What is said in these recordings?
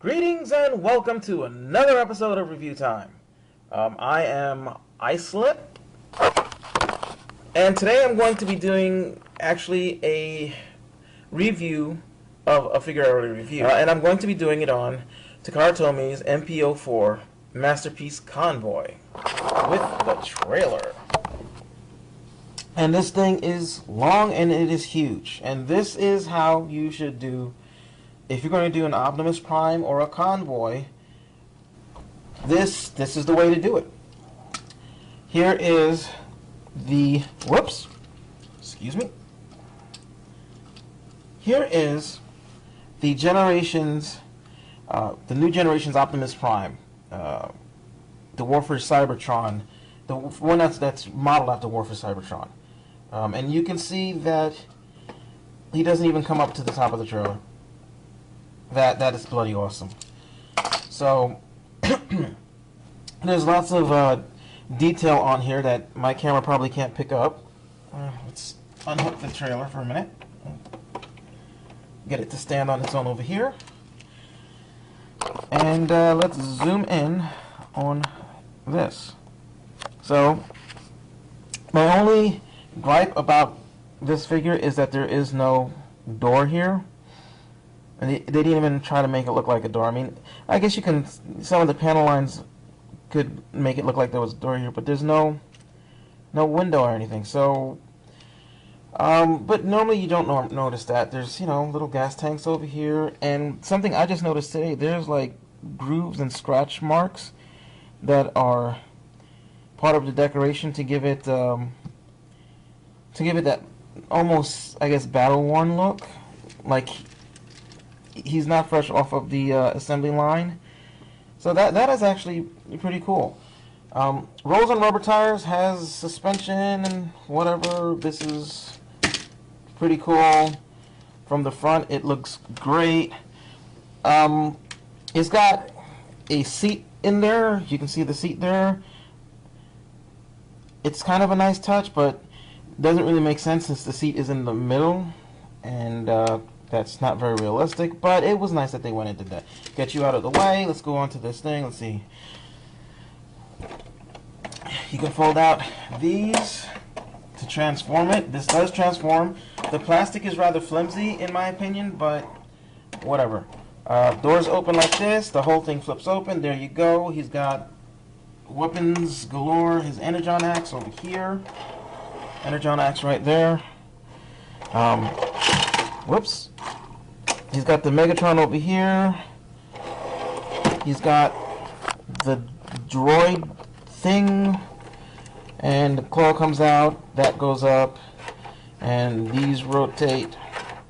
Greetings and welcome to another episode of Review Time. I am Icelet, and today I'm going to be doing actually a review of a figure I already reviewed, and I'm going to be doing it on Takara Tomi's MP-04 Masterpiece Convoy with the trailer. And this thing is long and it is huge, and this is how you should do if you're going to do an Optimus Prime or a Convoy. This is the way to do it. Here is the Here is the generations, the new generation's Optimus Prime, the Warfare Cybertron, the one that's modeled after Warfare Cybertron, and you can see that he doesn't even come up to the top of the trailer. That is bloody awesome. So there's lots of detail on here that my camera probably can't pick up. Let's unhook the trailer for a minute. Get it to stand on its own over here. And let's zoom in on this. So my only gripe about this figure is that there is no door here. And they didn't even try to make it look like a door. I mean, I guess you can, some of the panel lines could make it look like there was a door here, but there's no window or anything. So, but normally you don't notice that. There's, little gas tanks over here, and something I just noticed today, there's like grooves and scratch marks that are part of the decoration to give it that almost, I guess, battle-worn look, like he's not fresh off of the assembly line. So that is actually pretty cool. Rolls on rubber tires, has suspension and whatever. This is pretty cool. From the front, it looks great. It's got a seat in there. You can see the seat there. It's kind of a nice touch, but doesn't really make sense since the seat is in the middle, and that's not very realistic, but it was nice that they went into that. Get you out of the way. Let's go on to this thing. Let's see. You can fold out these to transform it. This does transform. The plastic is rather flimsy in my opinion, but whatever. Doors open like this. The whole thing flips open. There you go. He's got weapons galore. His Energon axe over here. Energon axe right there. Whoops. He's got the Megatron over here. He's got the droid thing. And the claw comes out. That goes up. And these rotate.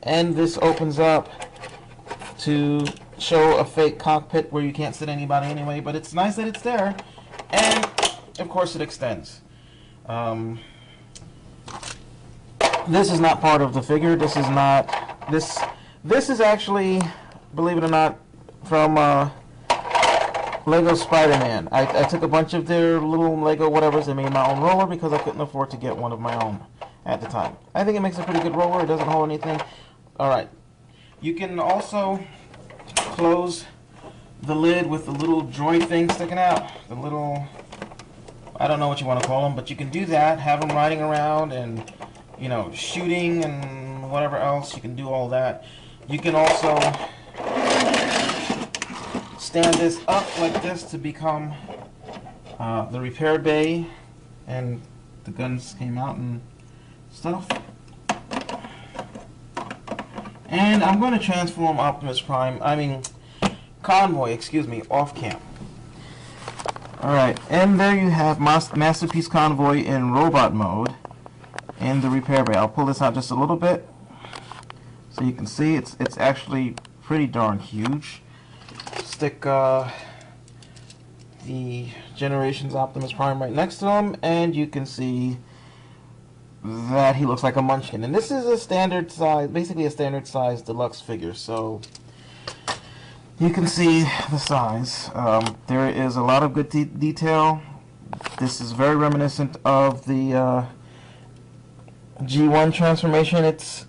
And this opens up to show a fake cockpit where you can't sit anybody anyway. But it's nice that it's there. And, of course, it extends. This is not part of the figure. This is not... This is actually, believe it or not, from Lego Spider-Man. I took a bunch of their little Lego whatevers and made my own roller because I couldn't afford to get one of my own at the time. I think it makes a pretty good roller. It doesn't hold anything. Alright. You can also close the lid with the little droid thing sticking out. The little... I don't know what you want to call them, but you can do that. Have them riding around and, shooting and whatever else. You can do all that. You can also stand this up like this to become the repair bay, and the guns came out and stuff. And I'm going to transform Optimus Prime, Convoy, off cam. Alright, and there you have Masterpiece Convoy in robot mode in the repair bay. I'll pull this out just a little bit so you can see it's actually pretty darn huge. Stick the Generations Optimus Prime right next to him, and you can see that he looks like a munchkin. And this is a standard size, basically a standard size deluxe figure, so you can see the size. There is a lot of good detail. This is very reminiscent of the G1 transformation. It's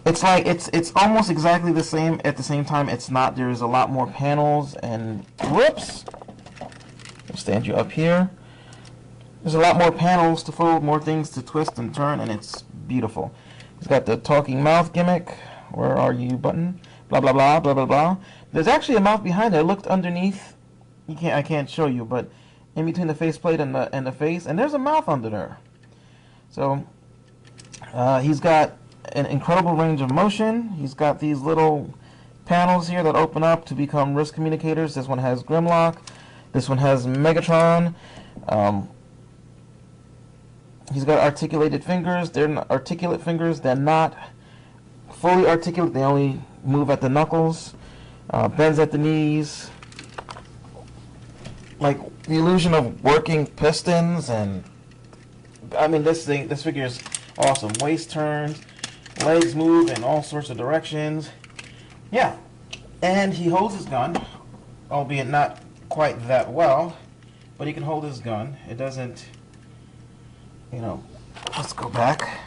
It's like it's almost exactly the same. At the same time, it's not. There's a lot more panels and whoops. I'll stand you up here. There's a lot more panels to fold, more things to twist and turn, and it's beautiful. It's got the talking mouth gimmick. Where are you button? Blah blah blah blah blah blah. There's actually a mouth behind it. I looked underneath. I can't show you, but in between the faceplate and the face, and there's a mouth under there. So he's got an incredible range of motion. He's got these little panels here that open up to become wrist communicators. This one has Grimlock. This one has Megatron. He's got articulated fingers. They're not articulate fingers. They're not fully articulate. They only move at the knuckles. Bends at the knees. Like the illusion of working pistons, and I mean this figure is awesome. Waist turns, legs move in all sorts of directions. Yeah, and he holds his gun, albeit not quite that well, but he can hold his gun. It doesn't, you know. Let's go back.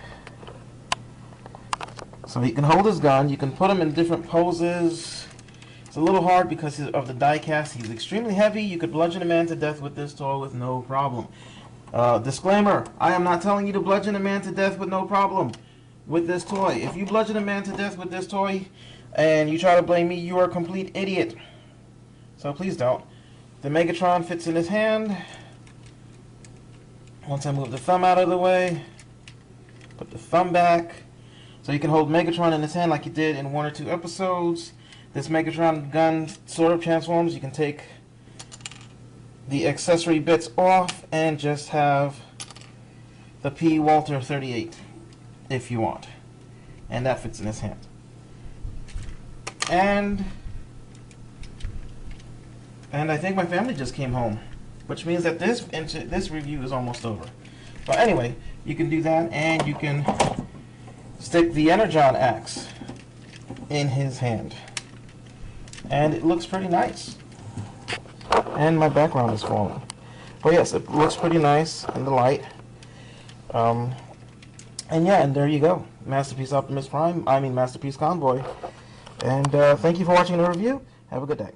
So he can hold his gun. You can put him in different poses. It's a little hard because of the die cast. He's extremely heavy. You could bludgeon a man to death with this toy with no problem. Disclaimer, I am not telling you to bludgeon a man to death with no problem with this toy. If you bludgeon a man to death with this toy and you try to blame me, you are a complete idiot. So please don't. The Megatron fits in his hand. Once I move the thumb out of the way, put the thumb back. So you can hold Megatron in his hand like you did in 1 or 2 episodes. This Megatron gun sort of transforms. You can take the accessory bits off and just have the P. Walter 38 if you want. And that fits in his hand. And I think my family just came home, which means that this review is almost over. But anyway, you can do that, and you can stick the Energon axe in his hand. And it looks pretty nice. And my background is falling. But yes, it looks pretty nice in the light. And yeah, and there you go. Masterpiece Optimus Prime. I mean Masterpiece Convoy. And thank you for watching the review. Have a good day.